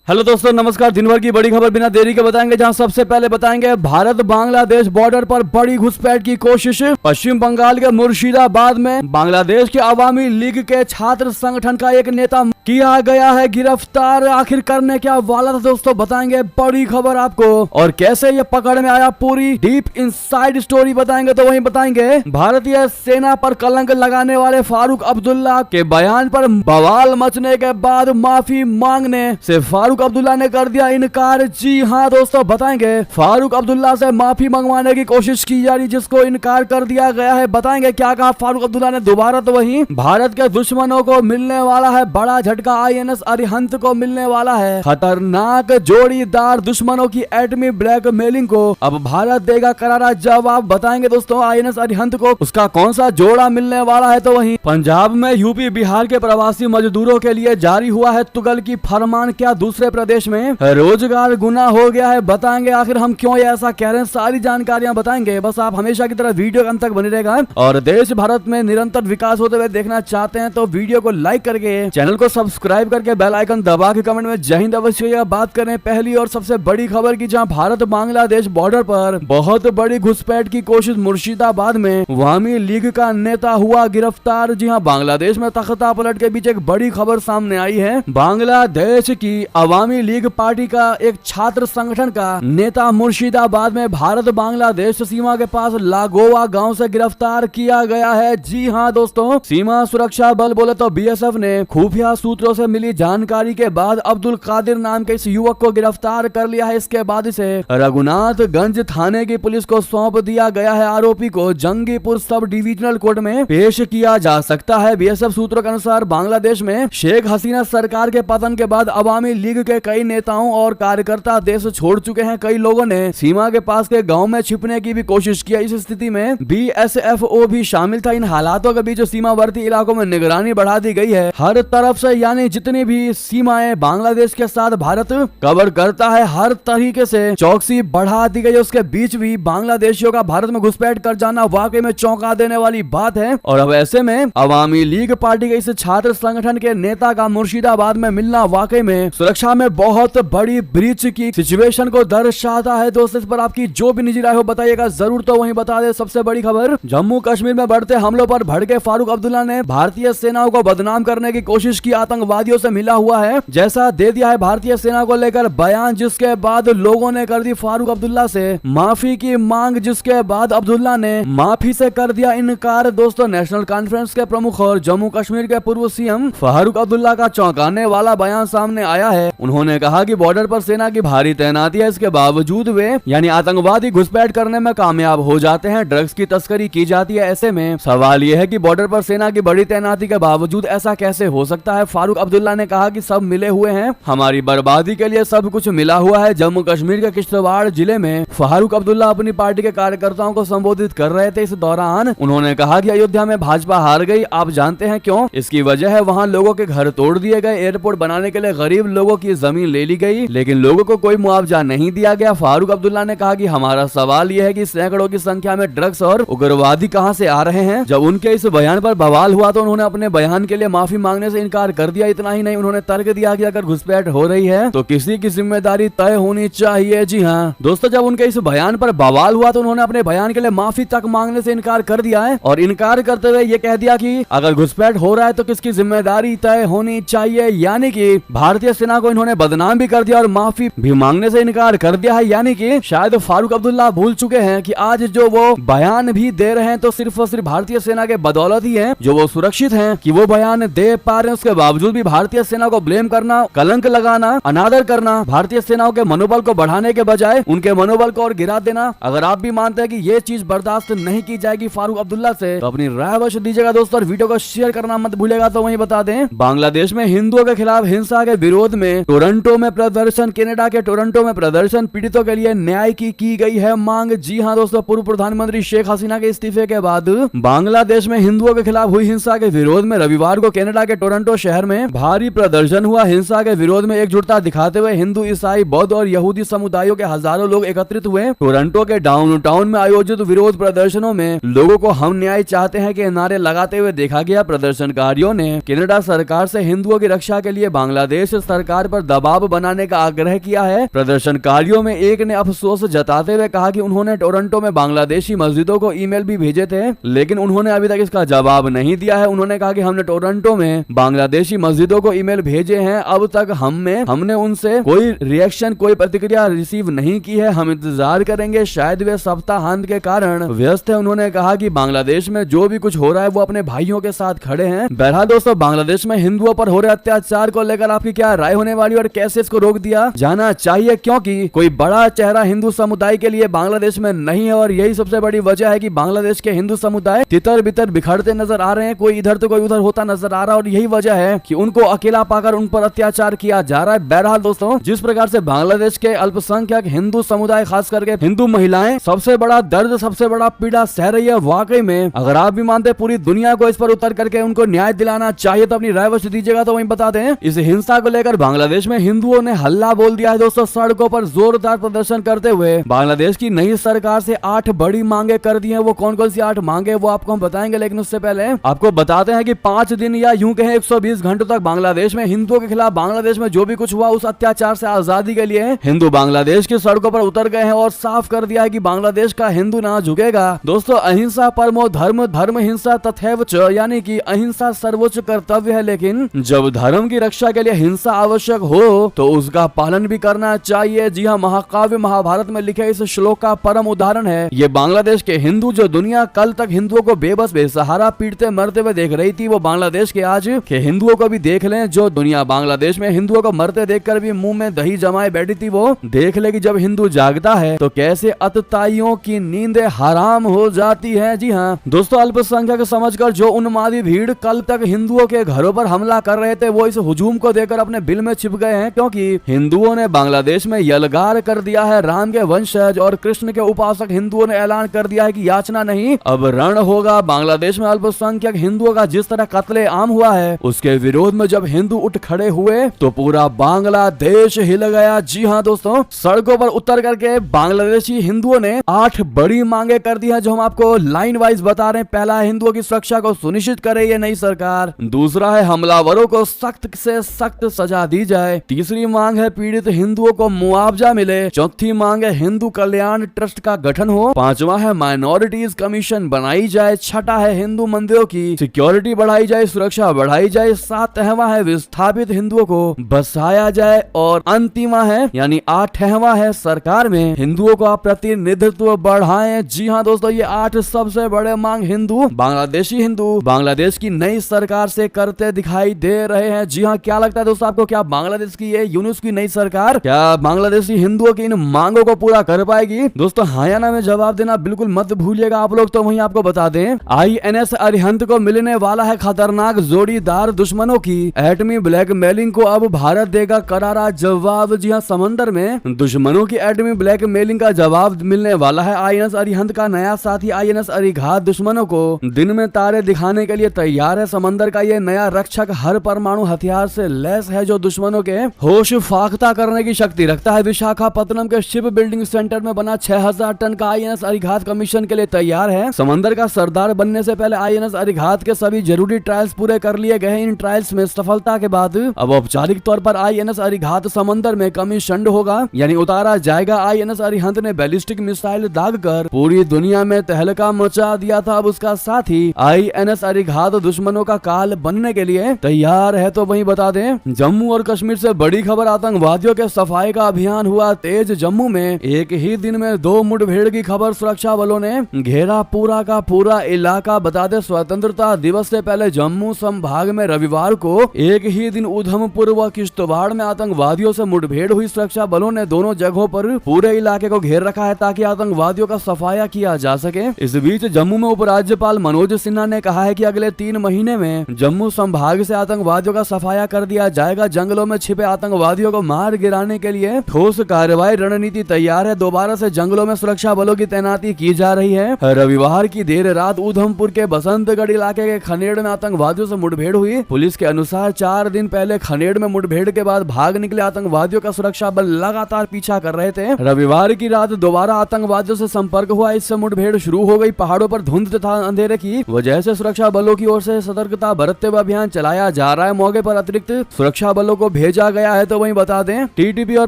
Hello दोस्तों, नमस्कार। दिन भर की बड़ी खबर बिना देरी के बताएंगे, जहां सबसे पहले बताएंगे भारत बांग्लादेश बॉर्डर पर बड़ी घुसपैठ की कोशिश। पश्चिम बंगाल के मुर्शिदाबाद में बांग्लादेश के अवामी लीग के छात्र संगठन का एक नेता किया गया है गिरफ्तार। आखिर करने क्या वाला था दोस्तों, बताएंगे बड़ी खबर आपको। और कैसे ये पकड़ में आया, पूरी डीप इनसाइड स्टोरी बताएंगे। तो वहीं बताएंगे भारतीय सेना पर कलंक लगाने वाले फारूक अब्दुल्ला के बयान पर बवाल मचने के बाद माफी मांगने से फारूक अब्दुल्ला ने कर दिया इनकार। जी हाँ दोस्तों, बताएंगे फारूक अब्दुल्ला से माफी मंगवाने की कोशिश की जा रही, जिसको इनकार कर दिया गया है। बताएंगे क्या कहा फारूक अब्दुल्ला ने दोबारा। तो वहीं भारत के दुश्मनों को मिलने वाला है बड़ा झटका, आईएनएस अरिहंत को मिलने वाला है खतरनाक जोड़ीदार। दुश्मनों की एटमी ब्लैकमेलिंग को अब भारत देगा करारा जवाब। बताएंगे दोस्तों आईएनएस अरिहंत को उसका कौन सा जोड़ा मिलने वाला है। तो वहीं पंजाब में यूपी बिहार के प्रवासी मजदूरों के लिए जारी हुआ है तुगल की फरमान, क्या दूसरे प्रदेश में रोजगार गुना हो गया है। बताएंगे आखिर हम क्यों ये ऐसा कह रहे हैं, सारी जानकारियां बताएंगे। बस आप हमेशा की तरह वीडियो अंत तक बने रहेगा। और देश भारत में निरंतर विकास होते हुए देखना चाहते हैं तो वीडियो को लाइक करके, चैनल को सब्सक्राइब करके, बेल आइकन दबा के कमेंट में जय हिंद अवश्य। बात करें पहली और सबसे बड़ी खबर की, जहां भारत बांग्लादेश बॉर्डर पर बहुत बड़ी घुसपैठ की कोशिश। मुर्शिदाबाद में अवामी लीग का नेता हुआ गिरफ्तार। जी हां, बांग्लादेश में तख्ता पलट के बीच एक बड़ी खबर सामने आई है। बांग्लादेश की अवामी लीग पार्टी का एक छात्र संगठन का नेता मुर्शिदाबाद में भारत बांग्लादेश सीमा के पास लागोवा गांव से गिरफ्तार किया गया है। जी हां दोस्तों, सीमा सुरक्षा बल बोले तो बीएसएफ ने खुफिया सूत्रों से मिली जानकारी के बाद अब्दुल कादिर नाम के इस युवक को गिरफ्तार कर लिया है। इसके बाद इसे रघुनाथगंज थाने की पुलिस को सौंप दिया गया है। आरोपी को जंगीपुर सब डिविजनल कोर्ट में पेश किया जा सकता है। बीएसएफ सूत्रों के अनुसार बांग्लादेश में शेख हसीना सरकार के पतन के बाद अवामी लीग के कई नेताओं और कार्यकर्ता देश छोड़ चुके हैं। कई लोगों ने सीमा के पास के गांव में छिपने की भी कोशिश की। इस स्थिति में बीएसएफओ भी शामिल था। इन हालातों के बीच सीमावर्ती इलाकों में निगरानी बढ़ा दी गई है हर तरफ से, यानी जितनी भी सीमाएं बांग्लादेश के साथ भारत कवर करता है, हर तरीके से चौकसी बढ़ा दी गई है। उसके बीच भी बांग्लादेशियों का भारत में घुसपैठ कर जाना वाकई में चौंका देने वाली बात है। और अब ऐसे में अवामी लीग पार्टी के इस छात्र संगठन के नेता का मुर्शिदाबाद में मिलना वाकई में सुरक्षा में बहुत बड़ी ब्रीच की सिचुएशन को दर्शाता है। दोस्तों इस पर आपकी जो भी निजी राय हो बताइएगा जरूर। तो वहीं बता दे सबसे बड़ी खबर, जम्मू कश्मीर में बढ़ते हमलों पर भड़के फारूक अब्दुल्ला ने भारतीय सेनाओं को बदनाम करने की कोशिश की। आतंकवादियों से मिला हुआ है जैसा दे दिया है भारतीय सेना को लेकर बयान, जिसके बाद लोगों ने कर दी फारूक अब्दुल्ला से माफी की मांग, जिसके बाद अब्दुल्ला ने माफी से कर दिया इनकार। दोस्तों नेशनल कॉन्फ्रेंस के प्रमुख और जम्मू कश्मीर के पूर्व सीएम फारूक अब्दुल्ला का चौंकाने वाला बयान सामने आया है। उन्होंने कहा कि बॉर्डर पर सेना की भारी तैनाती है, इसके बावजूद वे यानी आतंकवादी घुसपैठ करने में कामयाब हो जाते हैं, ड्रग्स की तस्करी की जाती है। ऐसे में सवाल यह है कि बॉर्डर पर सेना की बड़ी तैनाती के बावजूद ऐसा कैसे हो सकता है। फारूक अब्दुल्ला ने कहा कि सब मिले हुए हैं, हमारी बर्बादी के लिए सब कुछ मिला हुआ है। जम्मू कश्मीर के किश्तवाड़ जिले में फारूक अब्दुल्ला अपनी पार्टी के कार्यकर्ताओं को संबोधित कर रहे थे। इस दौरान उन्होंने कहा कि अयोध्या में भाजपा हार गई, आप जानते हैं क्यों? इसकी वजह है वहाँ लोगों के घर तोड़ दिए गए, एयरपोर्ट बनाने के लिए गरीब लोगों की जमीन ले ली गई, लेकिन लोगों को कोई मुआवजा नहीं दिया गया। फारूक अब्दुल्ला ने कहा कि हमारा सवाल यह है कि सैकड़ों की संख्या में ड्रग्स और उग्रवादी कहां से आ रहे हैं। जब उनके इस बयान पर बवाल हुआ तो उन्होंने अपने बयान के लिए माफी मांगने से इनकार कर दिया। इतना ही नहीं, उन्होंने तर्क दिया कि अगर घुसपैठ हो रही है तो किसी की जिम्मेदारी तय होनी चाहिए। जी हाँ दोस्तों, जब उनके इस बयान पर बवाल हुआ तो उन्होंने अपने बयान के लिए माफी तक मांगने से इनकार कर दिया है और इनकार करते हुए ये कह दिया कि अगर घुसपैठ हो रहा है तो किसकी जिम्मेदारी तय होनी चाहिए। यानी कि भारतीय सेना को इन्होंने बदनाम भी कर दिया और माफी भी मांगने से इनकार कर दिया है। यानी कि शायद फारूक अब्दुल्ला भूल चुके हैं कि आज जो वो बयान भी दे रहे हैं तो सिर्फ और सिर्फ भारतीय सेना के बदौलत ही है जो वो सुरक्षित हैं कि वो बयान दे पा रहे हैं। उसके बावजूद भी भारतीय सेना को ब्लेम करना, कलंक लगाना, अनादर करना, भारतीय सेनाओं के मनोबल को बढ़ाने के बजाय उनके मनोबल को और गिरा देना। अगर आप भी मानते हैं कि ये चीज बर्दाश्त नहीं की जाएगी फारूक अब्दुल्ला से, तो अपनी राय अवश्य दीजिएगा दोस्तों और वीडियो को शेयर करना मत भूलेगा। तो वहीं बता दें, बांग्लादेश में हिंदुओं के खिलाफ हिंसा के विरोध में टोरंटो में प्रदर्शन, कनाडा के टोरंटो में प्रदर्शन, पीड़ितों के लिए न्याय की गई है मांग। जी हां दोस्तों, पूर्व प्रधानमंत्री शेख हसीना के इस्तीफे के बाद बांग्लादेश में हिंदुओं के खिलाफ हुई हिंसा के विरोध में रविवार को कनाडा के टोरंटो शहर में भारी प्रदर्शन हुआ। हिंसा के विरोध में एकजुटता दिखाते हुए हिंदू, ईसाई, बौद्ध और यहूदी समुदायों के हजारों लोग एकत्रित हुए। टोरंटो के डाउनटाउन में आयोजित विरोध प्रदर्शनों में लोगों को हम न्याय चाहते हैं के नारे लगाते हुए देखा गया। प्रदर्शनकारियों ने कनाडा सरकार से हिंदुओं की रक्षा के लिए बांग्लादेश सरकार पर दबाव बनाने का आग्रह किया है। प्रदर्शनकारियों में एक ने अफसोस जताते हुए कहा कि उन्होंने टोरंटो में बांग्लादेशी मस्जिदों को ईमेल भी भेजे थे, लेकिन उन्होंने अभी तक इसका जवाब नहीं दिया है। उन्होंने कहा कि हमने टोरंटो में बांग्लादेशी मस्जिदों को ईमेल भेजे हैं, अब तक हमने उनसे कोई रिएक्शन, कोई प्रतिक्रिया रिसीव नहीं की है। हम इंतजार करेंगे, शायद वे सप्ताहांत के कारण व्यस्त है। उन्होंने कहा कि बांग्लादेश में जो भी कुछ हो रहा है वो अपने भाइयों के साथ खड़े हैं। बहरहाल दोस्तों, बांग्लादेश में हिंदुओं पर हो रहे अत्याचार को लेकर आपकी क्या राय होने वाली और कैसे इसको रोक दिया जाना चाहिए, क्योंकि कोई बड़ा चेहरा हिंदू समुदाय के लिए बांग्लादेश में नहीं है और यही सबसे बड़ी वजह है कि बांग्लादेश के हिंदू समुदाय तितर बितर बिखरते नजर आ रहे हैं, कोई इधर तो कोई उधर होता नजर आ रहा है और यही वजह है कि उनको अकेला पाकर उन पर अत्याचार किया जा रहा है। बहरहाल दोस्तों, जिस प्रकार से बांग्लादेश के अल्पसंख्यक हिंदू समुदाय, खास करके हिंदू महिलाएं सबसे बड़ा दर्द, सबसे बड़ा पीड़ा सह रही है, वाकई में अगर आप भी मानते पूरी दुनिया को इस पर उतर करके उनको न्याय दिलाना चाहिए तो अपनी राय अवश्य दीजिएगा। तो वहीं बता दें, इस हिंसा को लेकर बांग्लादेश में हिंदुओं ने हल्ला बोल दिया है दोस्तों। सड़कों पर जोरदार प्रदर्शन करते हुए बांग्लादेश की नई सरकार से 8 बड़ी मांगे कर दी है। वो कौन कौन सी 8 मांगे वो आपको हम बताएंगे, लेकिन उससे पहले आपको बताते हैं कि 5 दिन या यूं कहें 120 घंटों तक बांग्लादेश में हिंदुओं के खिलाफ बांग्लादेश में जो भी कुछ हुआ उस अत्याचार से आजादी के लिए हिंदू बांग्लादेश की सड़कों पर उतर गए हैं और साफ कर दिया है कि बांग्लादेश का हिंदू ना झुकेगा। दोस्तों, अहिंसा परमो धर्म, धर्म हिंसा तथैव च, यानी कि अहिंसा सर्वोच्च कर्तव्य है, लेकिन जब धर्म की रक्षा के लिए हिंसा आवश्यक हो तो उसका पालन भी करना चाहिए। जी हाँ, महाकाव्य महाभारत में लिखे इस श्लोक का परम उदाहरण है ये बांग्लादेश के हिंदू, जो दुनिया कल तक हिंदुओं को बेबस बेसहारा पीटते मरते हुए देख रही थी, वो बांग्लादेश के आज के हिंदुओं को भी देख लें। जो दुनिया बांग्लादेश में हिंदुओं को मरते देखकर भी मुंह में दही जमाए बैठी थी, वो देख ले कि जब हिंदू जागता है तो कैसे अतताइयों की नींदें हराम हो जाती है। जी हाँ दोस्तों, अल्पसंख्यक समझकर जो उन्मादी भीड़ कल तक हिंदुओं के घरों पर हमला कर रहे थे, वो इस हुजूम को देखकर अपने बिल में छिप गए हैं, क्योंकि हिंदुओं ने बांग्लादेश में यलगार कर दिया है। राम के वंशज और कृष्ण के उपासक हिंदुओं ने ऐलान कर दिया है कि याचना नहीं, अब रण होगा। बांग्लादेश में अल्पसंख्यक हिंदुओं का जिस तरह कत्ले आम हुआ है, उसके विरोध में जब हिंदू उठ खड़े हुए तो पूरा बांग्लादेश हिल गया। जी हाँ दोस्तों, सड़कों पर उतर करके बांग्लादेशी हिंदुओं ने 8 बड़ी मांगे कर दी है, जो हम आपको लाइन वाइज बता रहे हैं। पहला है, हिंदुओं की सुरक्षा को सुनिश्चित करे ये नई सरकार। दूसरा है, हमलावरों को सख्त से सख्त सजा दी जाए। तीसरी मांग है, पीड़ित हिंदुओं को मुआवजा मिले। चौथी मांग है, हिंदू कल्याण ट्रस्ट का गठन हो। पांचवा है, माइनॉरिटीज कमीशन बनाई जाए। छठा है, हिंदू मंदिरों की सिक्योरिटी बढ़ाई जाए, सुरक्षा बढ़ाई जाए। सातवां है, विस्थापित हिंदुओं को बसाया जाए। और अंतिमा है यानी 8वां है, सरकार में हिंदुओं का प्रतिनिधित्व बढ़ाएं। जी हाँ दोस्तों, ये 8 सबसे बड़े मांग हिंदू, बांग्लादेशी हिंदू बांग्लादेश की नई सरकार से करते दिखाई दे रहे हैं। जी हाँ, क्या लगता है दोस्तों आपको, क्या बांग्लादेश की ये यूनुस की नई सरकार क्या बांग्लादेशी हिंदुओं की इन मांगों को पूरा कर पाएगी? दोस्तों हाँ या ना में जवाब देना बिल्कुल मत भूलिएगा आप लोग। तो वहीं आपको बता दें, INS अरिहंत को मिलने वाला है खतरनाक जोड़ीदार। दुश्मनों की एटमी ब्लैकमेलिंग को अब भारत देगा करारा जवाब। जी हाँ, समंदर में दुश्मनों की एटमी ब्लैकमेलिंग का जवाब मिलने वाला है। INS अरिहंत का नया साथी INS अरिघात दुश्मनों को दिन में तारे दिखाने के लिए तैयार है। समंदर का ये नया रक्षक हर परमाणु हथियार से लैस है, जो दुश्मनों के होश फाख्ता करने की शक्ति रखता है। विशाखापत्तनम के शिप बिल्डिंग सेंटर में बना 6000 टन का INS अरिघात कमीशन के लिए तैयार है। समंदर का सरदार बनने से पहले INS अरिघात के सभी जरूरी ट्रायल्स पूरे कर लिए गए। इन ट्रायल्स में सफलता के बाद अब औपचारिक तौर पर INS अरिघात समंदर में कमीशन्ड होगा, यानी उतारा जाएगा। INS अरिहंत ने बैलिस्टिक मिसाइल दागकर पूरी दुनिया में तहलका मचा दिया था। अब उसका साथी INS अरिघात दुश्मनों का काल बनने के लिए तैयार है। तो वहीं बता दें, जम्मू और कश्मीर से बड़ी खबर, आतंकवादियों के सफाई का अभियान हुआ तेज। जम्मू में एक ही दिन में 2 मुठभेड़ की खबर, सुरक्षा बलों ने घेरा पूरा का पूरा इलाका। बता दें, स्वतंत्रता दिवस से पहले जम्मू संभाग में रविवार को एक ही दिन उधमपुर व किश्तवाड़ में आतंकवादियों से मुठभेड़ हुई। सुरक्षा बलों ने दोनों जगहों पर पूरे इलाके को घेर रखा है ताकि आतंकवादियों का सफाया किया जा सके। इस बीच जम्मू में उपराज्यपाल मनोज सिन्हा ने कहा है कि अगले 3 महीने में जम्मू संभाग से आतंकवादियों का सफाया कर दिया जाएगा। जंगलों में छिपे आतंकवादियों को मार गिराने के लिए ठोस कार्रवाई रणनीति तैयार है। दोबारा से जंगलों में सुरक्षा बलों की तैनाती की जा रही है। रविवार की देर रात उधमपुर के बसंतगढ़ इलाके के खनेड़ में आतंकवादियों से मुठभेड़ हुई। पुलिस के अनुसार 4 दिन पहले खनेड़ में मुठभेड़ के बाद भाग निकले आतंकवादियों का सुरक्षा बल लगातार पीछा कर रहे थे। रविवार की रात दोबारा आतंकवादियों से संपर्क हुआ। इससे मुठभेड़ शुरू हो गई। पहाड़ों पर धुंध तथा अंधेरे की वजह से सुरक्षा बलों की ओर से सतर्कता बरतते हुए अभियान चलाया जा रहा है। मौके पर अतिरिक्त सुरक्षा बलों को भेजा गया है। तो वहीं बता दें टीटीपी और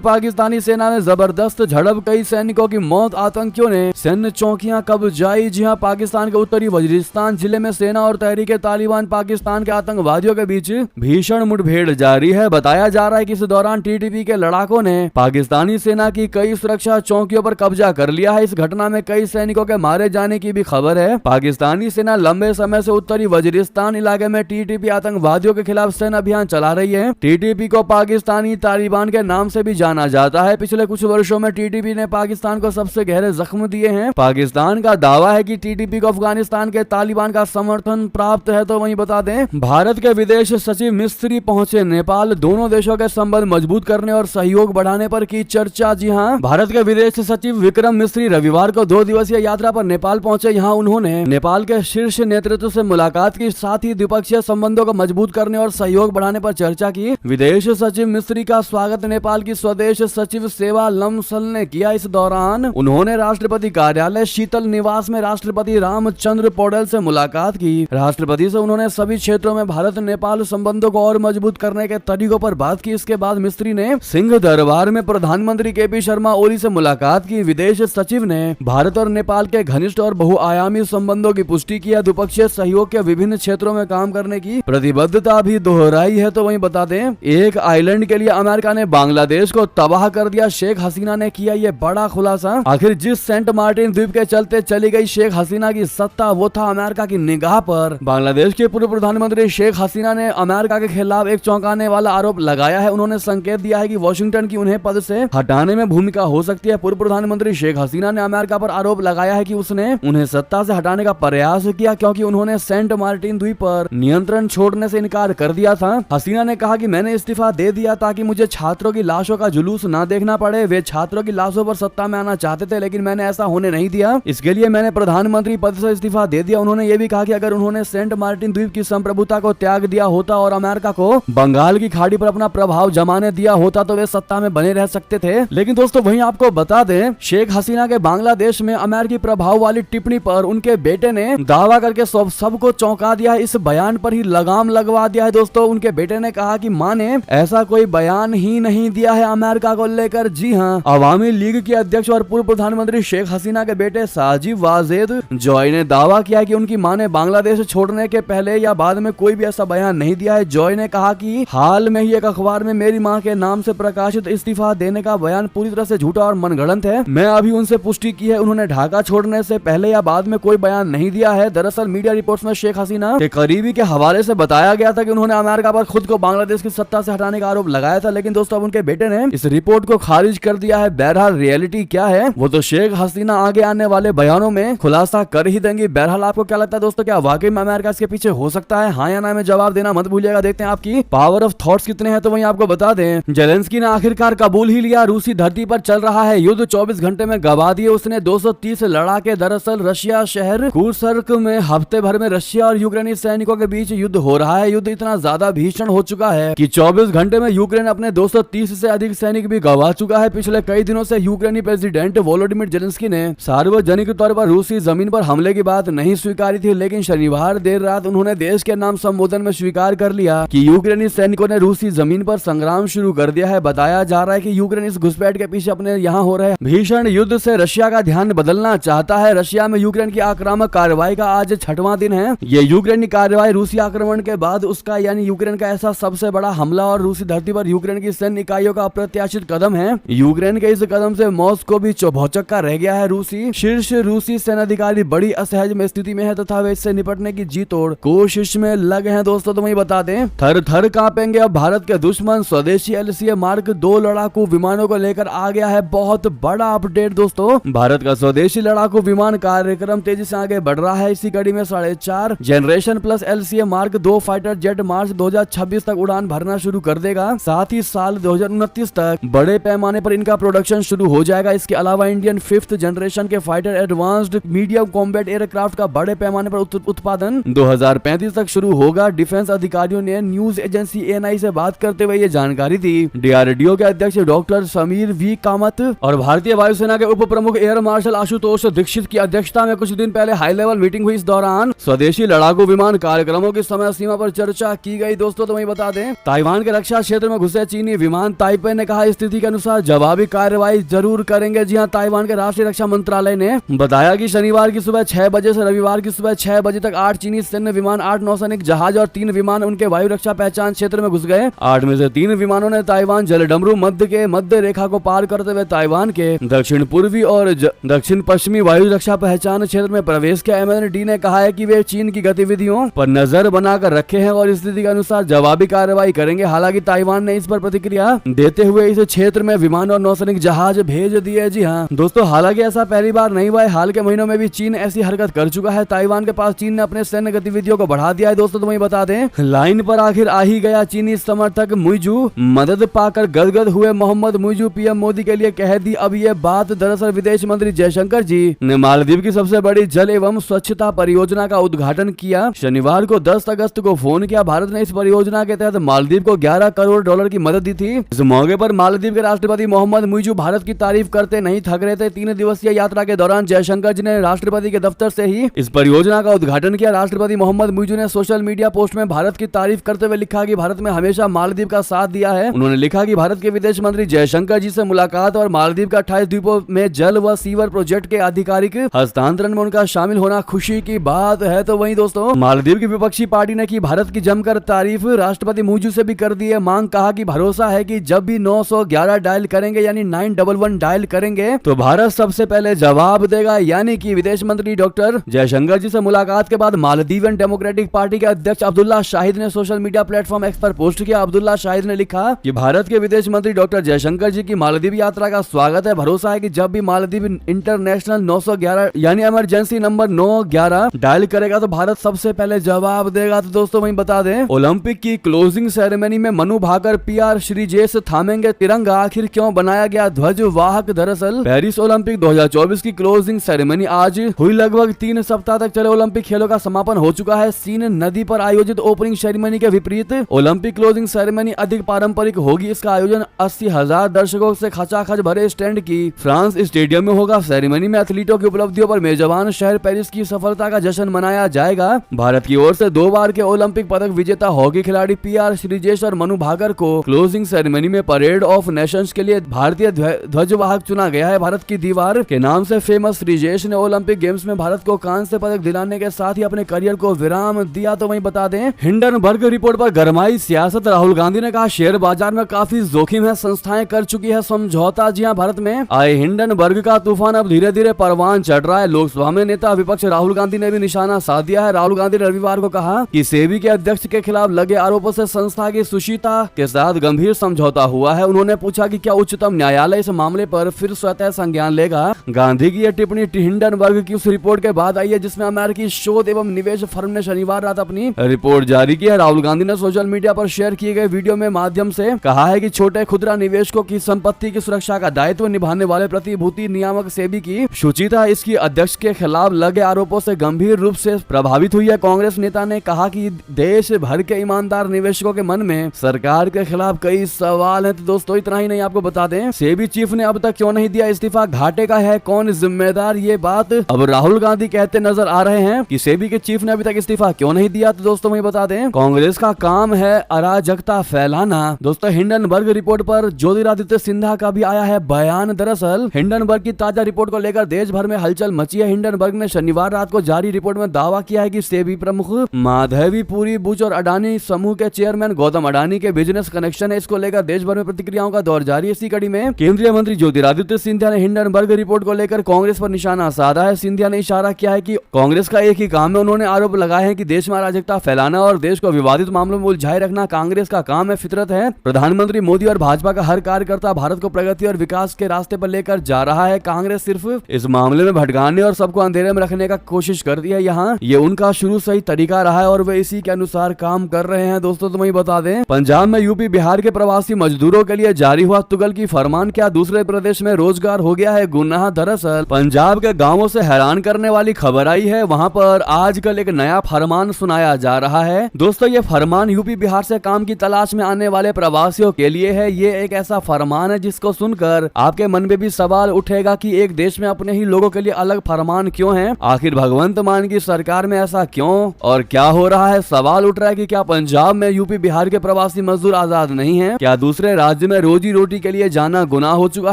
पाकिस्तानी सेना में जबरदस्त झड़प, कई सैनिकों की मौत, आतंकियों ने सैन्य चौकियां कब्जाई। जी हां, पाकिस्तान के उत्तरी वजीरिस्तान जिले में सेना और तहरीके तालिबान पाकिस्तान के आतंकवादियों के बीच भीषण मुठभेड़ जारी है। बताया जा रहा है कि इस दौरान टीटीपी के लड़ाकों ने पाकिस्तानी सेना की कई सुरक्षा चौकियों पर कब्जा कर लिया है। इस घटना में कई सैनिकों के मारे जाने की भी खबर है। पाकिस्तानी सेना लंबे समय से उत्तरी वजीरिस्तान इलाके में टीटीपी आतंकवादियों के खिलाफ सैन्य अभियान चला रही है। टीटीपी को पाकिस्तानी तालिबान के नाम से भी जाना जाता है। पिछले कुछ वर्षों में टीटीपी ने पाकिस्तान को सबसे गहरे जख्म दिए हैं। पाकिस्तान का दावा है कि टीटीपी को अफगानिस्तान के तालिबान का समर्थन प्राप्त है। तो वहीं बता दें भारत के विदेश सचिव मिस्री पहुंचे नेपाल, दोनों देशों के संबंध मजबूत करने और सहयोग बढ़ाने पर की चर्चा। जी हां, भारत के विदेश सचिव विक्रम मिस्री रविवार को 2 दिवसीय यात्रा पर नेपाल पहुंचे। यहां उन्होंने नेपाल के शीर्ष नेतृत्व से मुलाकात की, साथ ही द्विपक्षीय संबंधों को मजबूत करने और सहयोग बढ़ाने पर चर्चा की। विदेश सचिव मिस्री का स्वागत नेपाल की स्वदेश सचिव सेवा लम्सल ने किया। इस दौरान उन्होंने राष्ट्रपति कार्यालय शीतल निवास में राष्ट्रपति रामचंद्र पौडेल से मुलाकात की। राष्ट्रपति से उन्होंने सभी क्षेत्रों में भारत नेपाल संबंधों को और मजबूत करने के तरीकों पर बात की। इसके बाद मिस्री ने सिंह दरबार में प्रधानमंत्री केपी शर्मा ओली से मुलाकात की। विदेश सचिव ने भारत और नेपाल के घनिष्ठ और बहुआयामी संबंधों की पुष्टि किया, द्विपक्षीय सहयोग के विभिन्न क्षेत्रों में काम करने की प्रतिबद्धता भी दोहराई है। तो वहीं बता दें एक आइलैंड के लिए अमेरिका ने बांग्लादेश को तबाह कर दिया, शेख हसीना ने किया ये बड़ा खुलासा। आखिर जिस सेंट मार्टिन द्वीप के चलते चली गई शेख हसीना की सत्ता, वो था अमेरिका की निगाह पर। बांग्लादेश के पूर्व प्रधानमंत्री शेख हसीना ने अमेरिका के खिलाफ एक चौंकाने वाला आरोप लगाया है। उन्होंने संकेत दिया है कि वॉशिंगटन की उन्हें पद से हटाने में भूमिका हो सकती है। पूर्व प्रधानमंत्री शेख हसीना ने अमेरिका पर आरोप लगाया है कि उसने उन्हें सत्ता से हटाने का प्रयास किया, क्योंकि उन्होंने सेंट मार्टिन द्वीप पर नियंत्रण छोड़ने से इनकार कर दिया था। हसीना ने कहा कि मैंने इस्तीफा दे दिया ताकि मुझे छात्रों की लाशों का जुलूस ना देखना पड़े। वे छात्रों की लाशों पर सत्ता में आना चाहते थे, लेकिन मैंने ऐसा होने नहीं दिया। इसके लिए मैंने प्रधानमंत्री पद से इस्तीफा दे दिया। उन्होंने ये भी कहा कि अगर उन्होंने सेंट मार्टिन द्वीप की संप्रभुता को त्याग दिया होता और अमेरिका को बंगाल की खाड़ी पर अपना प्रभाव जमाने दिया होता तो वे सत्ता में बने रह सकते थे। लेकिन दोस्तों वहीं आपको बता दें शेख हसीना के बांग्लादेश में अमेरिकी प्रभाव वाली टिप्पणी पर उनके बेटे ने दावा करके सबको चौंका दिया है। इस बयान पर ही लगाम लगवा दिया है। दोस्तों उनके बेटे ने कहा कि मां ने ऐसा कोई बयान ही नहीं दिया है अमेरिका को लेकर। जी हां, अवामी लीग के अध्यक्ष और पूर्व प्रधानमंत्री शेख हसीना के बेटे साजिद वाजेद जॉय ने दावा किया कि उनकी मां ने बांग्लादेश छोड़ने के पहले या बाद में कोई भी ऐसा बयान नहीं दिया है। जॉय ने कहा कि हाल में ही एक अखबार में मेरी मां के नाम से प्रकाशित इस्तीफा देने का बयान पूरी तरह से झूठा और मनगढ़ंत है। मैं अभी उनसे पुष्टि की है, उन्होंने ढाका छोड़ने से पहले या बाद में कोई बयान नहीं दिया है। दरअसल मीडिया रिपोर्ट्स में शेख हसीना के करीबी के हवाले से बताया गया था कि उन्होंने अमेरिका पर खुद को बांग्लादेश की सत्ता से हटाने का आरोप लगाया था, लेकिन दोस्तों अब उनके बेटे ने इस रिपोर्ट को खारिज कर दिया है। बहरहाल रियलिटी क्या है वो तो शेख हसीना आगे आने वाले बयानों में खुलासा कर ही देंगी। बहरहाल आपको क्या लगता है दोस्तों, क्या वाकई में अमेरिका इसके पीछे हो सकता है? हाँ या ना में जवाब देना मत भूलिएगा। देखते हैं आपकी पावर ऑफ थॉट्स कितने हैं। तो वहीं आपको बता दें जेलेंस्की ने आखिरकार कबूल ही लिया, रूसी धरती पर चल रहा है युद्ध, 24 घंटे में गवा दिए उसने 230 लड़ाके। दरअसल रशिया शहर कुर्स्क में हफ्ते भर में रशिया और यूक्रेनी सैनिकों के बीच युद्ध हो रहा है। युद्ध इतना ज्यादा भीषण हो चुका है कि 24 घंटे में यूक्रेन अपने 230 से अधिक सैनिक भी गवा चुका है। पिछले कई दिनों से यूक्रेनी प्रेसिडेंट वोलोडिमिर जेलेंस्की ने सार्वजनिक तौर पर रूसी जमीन पर हमले की बात नहीं स्वीकारी थी, लेकिन शनिवार देर रात उन्होंने देश के नाम संबोधन में स्वीकार कर लिया कि यूक्रेनी सैनिकों ने रूसी जमीन पर संग्राम शुरू कर दिया है। बताया जा रहा है कि यूक्रेन इस घुसपैठ के पीछे अपने यहाँ हो रहे भीषण युद्ध से रशिया का ध्यान बदलना चाहता है। रशिया में यूक्रेन की आक्रामक कार्रवाई का आज 6वां दिन है। ये यूक्रेनी कार्रवाई रूसी आक्रमण के बाद उसका यानी यूक्रेन का ऐसा सबसे बड़ा हमला और रूसी धरती पर यूक्रेन की सैन्य इकाइयों का अप्रत्याशित कदम है। यूक्रेन के इस कदम से मॉस्को भी भौचक्का रह गया है। शीर्ष रूसी सेनाधिकारी बड़ी असहज में स्थिति में है तथा वे इससे निपटने की जी तोड़ कोशिश में लगे हैं। दोस्तों तो वही बता दें थर थर कांपेंगे अब भारत के दुश्मन, स्वदेशी LCA मार्क 2 लड़ाकू विमानों को लेकर आ गया है बहुत बड़ा अपडेट। दोस्तों भारत का स्वदेशी लड़ाकू विमान कार्यक्रम तेजी से आगे बढ़ रहा है। इसी कड़ी में 4.5 generation plus LCA mark 2 fighter jet मार्च 2026 तक उड़ान भरना शुरू कर देगा। साथ ही साल 2029 तक बड़े पैमाने पर इनका प्रोडक्शन शुरू हो जाएगा। इसके अलावा इंडियन 5th जनरेशन के fighter advanced medium combat aircraft का बड़े पैमाने पर उत्पादन 2035 तक शुरू होगा। डिफेंस अधिकारियों ने न्यूज एजेंसी ANI से बात करते हुए ये जानकारी दी। DRDO के अध्यक्ष डॉक्टर समीर V कामत और भारतीय वायुसेना के उप प्रमुख एयर मार्शल आशुतोष दीक्षित की अध्यक्षता में कुछ दिन पहले हाई लेवल मीटिंग हुई। इस दौरान स्वदेशी लड़ाकू विमान कार्यक्रमों की समय सीमा पर चर्चा की गई। दोस्तों तो वही बता दें ताइवान के रक्षा क्षेत्र में घुसे चीनी विमान, ताइपे ने कहा स्थिति के अनुसार जवाबी कार्रवाई जरूर करेंगे। जी हां, ताइवान के राष्ट्रीय रक्षा मंत्रालय ने बताया कि शनिवार की सुबह 6 बजे से रविवार की सुबह 6 बजे तक 8 चीनी सैन्य विमान, 8 नौसैनिक जहाज और 3 विमान उनके वायु रक्षा पहचान क्षेत्र में घुस गए। 8 में से 3 विमानों ने ताइवान जलडमरू मध्य के मध्य रेखा को पार करते हुए ताइवान के दक्षिण पूर्वी और दक्षिण पश्चिमी वायु रक्षा पहचान क्षेत्र में प्रवेश किया। MND ने कहा है कि वे चीन की गतिविधियों पर नजर बनाकर रखे हैं और स्थिति के अनुसार जवाबी कार्रवाई करेंगे। हालांकि ताइवान ने इस पर प्रतिक्रिया देते हुए इस क्षेत्र में विमान और नौसैनिक जहाज भेज दिए। जी हाँ दोस्तों, हालांकि ऐसा पहली बार नहीं हुआ है, हाल के महीनों में भी चीन ऐसी हरकत कर चुका है। ताइवान के पास चीन ने अपने सैन्य गतिविधियों को बढ़ा दिया है। दोस्तों तुम्हें बता दें, लाइन पर आखिर आ ही गया चीनी समर्थक मुइजू। मदद पाकर गदगद हुए मोहम्मद मुइजू PM मोदी के लिए कह दी अब ये बात। दरअसल विदेश मंत्री जयशंकर जी ने मालदीव की सबसे बड़ी जल एवं स्वच्छता परियोजना का उद्घाटन किया। शनिवार को 10 अगस्त को फोन किया। भारत ने इस परियोजना के तहत मालदीव को $11 करोड़ की मदद दी थी। इस मौके पर मालदीव के राष्ट्रपति मोहम्मद मुइजू भारत की तारीफ करते नहीं थक रहे थे। 3 दिवसीय यात्रा के दौरान जयशंकर जी ने राष्ट्रपति के दफ्तर से ही इस परियोजना का उद्घाटन किया। राष्ट्रपति मोहम्मद मुइजू ने सोशल मीडिया पोस्ट में भारत की तारीफ करते हुए लिखा कि भारत में हमेशा मालदीव का साथ दिया है। उन्होंने लिखा कि भारत के विदेश मंत्री जयशंकर जी से मुलाकात और मालदीव का 28 द्वीपों में जल व सीवर प्रोजेक्ट के आधिकारिक हस्तांतरण में उनका शामिल होना खुशी की बात है। तो वहीं दोस्तों मालदीव की विपक्षी पार्टी ने की भारत की जमकर तारीफ। राष्ट्रपति मुइजू से भी कर दी है मांग। कहा कि भरोसा है कि जब भी 911 डायल करेंगे यानी 911 डायल करेंगे तो भारत सबसे पहले जवाब देगा। यानी कि विदेश मंत्री डॉक्टर जयशंकर जी से मुलाकात के बाद मालदीवियन डेमोक्रेटिक पार्टी के अध्यक्ष अब्दुल्ला शाहिद ने सोशल मीडिया प्लेटफॉर्म एक्स पर पोस्ट किया। अब्दुल्ला शाहिद ने लिखा कि भारत के विदेश मंत्री डॉक्टर जयशंकर जी की मालदीव यात्रा का स्वागत है। भरोसा है कि जब भी मालदीव इंटरनेशनल 911 यानी इमरजेंसी नंबर 911 डायल करेगा तो भारत सबसे पहले जवाब देगा। तो दोस्तों वहीं बता दें, ओलंपिक की क्लोजिंग सेरेमनी में मनु भाकर PR श्रीजेश थामेंगे तिरंगा। आखिर क्यों बनाया गया ध्वज वाहक? दरअसल पेरिस ओलंपिक 2024 की क्लोजिंग सेरेमनी आज हुई। लगभग 3 सप्ताह तक चले ओलंपिक खेलों का समापन हो चुका है। सीन नदी पर आयोजित ओपनिंग सेरेमनी के विपरीत ओलंपिक क्लोजिंग सेरेमनी अधिक पारंपरिक होगी। इसका आयोजन 80,000 दर्शकों से खचाखच भरे स्टैंड की फ्रांस स्टेडियम में होगा। सेरेमनी में एथलीटों की उपलब्धियों पर मेजबान शहर पेरिस की सफलता का जश्न मनाया जाएगा। भारत की ओर से 2 बार के ओलंपिक पदक विजेता हॉकी खिलाड़ी PR श्रीजेश और मनु भाकर को क्लोजिंग सेरेमनी में परेड ऑफ नेशंस के लिए भारतीय ध्वजवाहक चुना गया है। भारत की दीवार के नाम से फेमस श्रीजेश ने ओलंपिक गेम्स में भारत को कांस्य पदक दिलाने के साथ ही अपने करियर को विराम दिया। तो वहीं बता दें, हिंडनबर्ग रिपोर्ट पर गरमाई सियासत। राहुल गांधी ने कहा शेयर बाजार में काफी जोखिम है, संस्थाएं कर चुकी है समझौता। जी हां, भारत में आए हिंडनबर्ग का तूफान अब धीरे धीरे परवान चढ़ रहा है। लोकसभा में नेता विपक्ष राहुल गांधी ने भी निशाना साध दिया है। राहुल गांधी ने रविवार को कहा कि सेबी के अध्यक्ष के खिलाफ लगे आरोपों से संस्था की सुशीता के साथ गंभीर समझौता हुआ है। उन्होंने पूछा कि क्या उच्चतम न्यायालय इस मामले पर फिर स्वतः संज्ञान लेगा। गांधी की यह टिप्पणी हिंडनबर्ग की उस रिपोर्ट के बाद आई है जिसमें अमेरिकी शोध एवं निवेश फर्म ने शनिवार रात अपनी रिपोर्ट जारी की है। राहुल गांधी ने सोशल मीडिया पर शेयर किए गए वीडियो में माध्यम से कहा है कि छोटे खुदरा निवेशकों की संपत्ति की सुरक्षा का दायित्व निभाने वाले प्रतिभूति नियामक सेबी की सुचिता इसकी अध्यक्ष के खिलाफ लगे आरोपों से गंभीर रूप से प्रभावित हुई है। कांग्रेस नेता ने कहा कि देश भर के ईमानदार निवेशकों के मन में सरकार के खिलाफ कई सवाल हैं। तो दोस्तों इतना ही नहीं, आपको बता दें सेबी चीफ ने अब तक क्यों नहीं दिया इस्तीफा, घाटे का है कौन जिम्मेदार, ये बात अब राहुल गांधी कहते नजर आ रहे हैं कि सेबी के चीफ ने अभी तक इस्तीफा क्यों नहीं दिया। तो दोस्तों मैं बता दें, कांग्रेस का काम है अराजकता फैलाना। दोस्तों हिंडनबर्ग रिपोर्ट पर ज्योतिरादित्य सिंधिया का भी आया है बयान। दरअसल हिंडनबर्ग की ताजा रिपोर्ट को लेकर देश भर में हलचल मची है। हिंडनबर्ग ने शनिवार रात को जारी रिपोर्ट में दावा किया है कि सेबी प्रमुख माधवी पुरी बुच और अडानी समूह के चेयरमैन गौतम अडानी के बिजनेस कनेक्शन है। इसको लेकर देश भर में प्रतिक्रियाओं का दौर जारी है। इसी कड़ी में केंद्रीय मंत्री ज्योतिरादित्य सिंधिया ने हिंडनबर्ग रिपोर्ट को लेकर कांग्रेस पर निशाना साधा है। सिंधिया ने इशारा किया है कि कांग्रेस का एक ही काम है। उन्होंने आरोप लगाए हैं कि देश में अराजकता फैलाना और देश को विवादित मामलों में उलझाए रखना कांग्रेस का काम है, फितरत है। प्रधानमंत्री मोदी और भाजपा का हर कार्यकर्ता भारत को प्रगति और विकास के रास्ते पर लेकर जा रहा है। कांग्रेस सिर्फ इस मामले में भटकाने और सबको अंधेरे में रखने का कोशिश करती है। यहाँ ये उनका शुरू से ही तरीका रहा है और वे इसी के अनुसार काम कर रहे हैं। दोस्तों तुम्हें बता दें, पंजाब में यूपी बिहार के प्रवासी मजदूरों के लिए जारी हुआ तुगल की फरमान क्या दूसरे प्रदेश में रोजगार हो गया है गुनाह। दरअसल पंजाब के गांवों से हैरान करने वाली खबर आई है। वहां पर आजकल एक नया फरमान सुनाया जा रहा है। दोस्तों ये फरमान यूपी बिहार से काम की तलाश में आने वाले प्रवासियों के लिए है। ये एक ऐसा फरमान है जिसको सुनकर आपके मन में भी सवाल उठेगा कि एक देश में अपने ही लोगों के लिए अलग फरमान क्यों है। आखिर भगवंत मान की सरकार में ऐसा क्यों और क्या हो रहा है। सवाल उठ रहा है कि क्या पंजाब में यूपी बिहार के प्रवासी प्रवासी मजदूर आजाद नहीं है? क्या दूसरे राज्य में रोजी रोटी के लिए जाना गुनाह हो चुका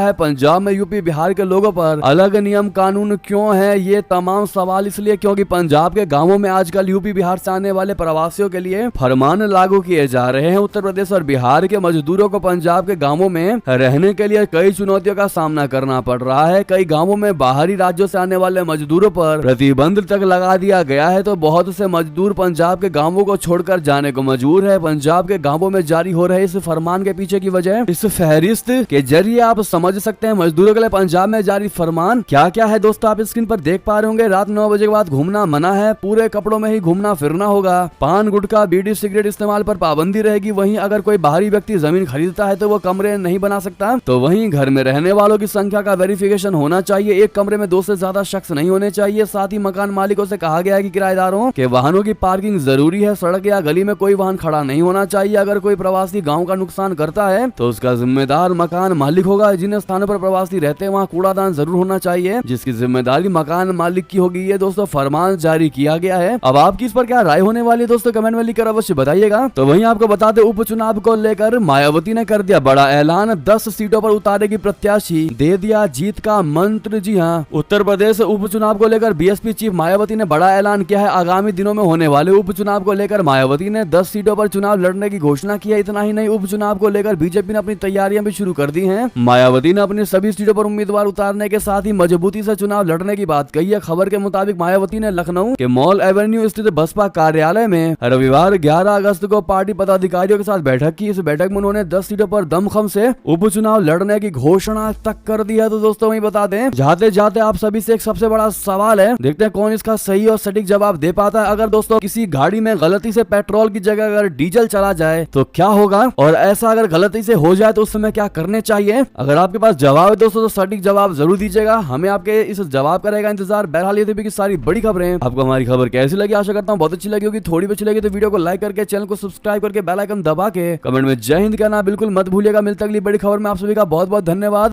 है? पंजाब में यूपी बिहार के लोगों पर अलग नियम कानून क्यों है? ये तमाम सवाल इसलिए क्योंकि पंजाब के गांवों में आजकल यूपी बिहार से आने वाले प्रवासियों के लिए फरमान लागू किए जा रहे हैं। उत्तर प्रदेश और बिहार के मजदूरों को पंजाब के गांवों में रहने के लिए कई चुनौतियों का सामना करना पड़ रहा है। कई गांवों में बाहरी राज्यों से आने वाले मजदूरों पर प्रतिबंध तक लगा दिया गया है, तो बहुत से मजदूर पंजाब के गांवों को छोड़कर जाने को मजबूर है। पंजाब के गांवों में जारी हो रहे इस फरमान के पीछे की वजह इस फहरिस्त के जरिए आप समझ सकते हैं। मजदूरों के लिए पंजाब में जारी फरमान क्या क्या है दोस्तों, आप स्क्रीन पर देख पा रहे होंगे। रात 9 बजे के बाद घूमना मना है, पूरे कपड़ों में ही घूमना फिरना होगा। पान गुटखा बीड़ी सिगरेट इस्तेमाल पर पाबंदी रहेगी। वहीं अगर कोई बाहरी व्यक्ति जमीन खरीदता है तो वो कमरे नहीं बना सकता। तो वहीं घर में रहने वालों की संख्या का वेरिफिकेशन होना चाहिए। एक कमरे में 2 से ज्यादा शख्स नहीं होने चाहिए। साथ ही मकान मालिकों से कहा गया है कि किराएदारों के वाहनों की पार्किंग जरूरी है। सड़क या गली में कोई वाहन खड़ा नहीं होना चाहिए। अगर कोई प्रवासी गांव का नुकसान करता है तो उसका जिम्मेदार मकान मालिक होगा। जिन स्थानों पर प्रवासी रहते हैं वहाँ कूड़ादान जरूर होना चाहिए, जिसकी जिम्मेदारी मकान मालिक की होगी। ये दोस्तों फरमान जारी किया गया है। अब आपकी इस पर क्या राय होने वाली है दोस्तों, कमेंट में लिखकर अवश्य बताइएगा। तो वहीं आपको बता दें, उपचुनाव को लेकर मायावती ने कर दिया बड़ा ऐलान। 10 सीटों पर उतारेगी प्रत्याशी, दे दिया जीत का मंत्र। जी हाँ, उत्तर प्रदेश उपचुनाव को लेकर बीएसपी चीफ मायावती ने बड़ा ऐलान किया है। आगामी दिनों में होने वाले उपचुनाव को लेकर मायावती ने 10 सीटों पर चुनाव लड़ने की घोषणा की है। इतना ही नहीं, उपचुनाव को लेकर बीजेपी ने अपनी तैयारियां भी शुरू कर दी हैं। मायावती ने अपनी सभी सीटों पर उम्मीदवार उतारने के साथ ही मजबूती से चुनाव लड़ने की बात कही है। खबर के मुताबिक मायावती ने लखनऊ के मॉल एवेन्यू स्थित बसपा कार्यालय में रविवार 11 अगस्त को पार्टी पदाधिकारियों के साथ बैठक की। इस बैठक में उन्होंने 10 सीटों पर दमखम से उपचुनाव लड़ने की घोषणा तक कर दी है। तो दोस्तों वही बता दें, जाते जाते आप सभी से एक सबसे बड़ा सवाल है, देखते हैं कौन इसका सही और सटीक जवाब दे पाता है। अगर दोस्तों किसी गाड़ी में गलती से पेट्रोल की जगह अगर डीजल चला जाए तो क्या होगा, और ऐसा अगर गलती से हो जाए तो उस समय क्या करने चाहिए? अगर आपके पास जवाब है दोस्तों तो सटीक जवाब जरूर दीजिएगा। हमें आपके इस जवाब का रहेगा इंतजार। बहरहाल ये थी सारी बड़ी खबरें। आपको हमारी खबर कैसी लगी, आशा करता हूँ बहुत अच्छी लगी होगी। थोड़ी भी अच्छी लगी तो वीडियो को लाइक करके चैनल को सब्सक्राइब करके बेल आइकन दबा के कमेंट में जय हिंद कहना बिल्कुल मत भूलिएगा। मिलते अगली बड़ी खबर में। आप सभी का बहुत बहुत धन्यवाद।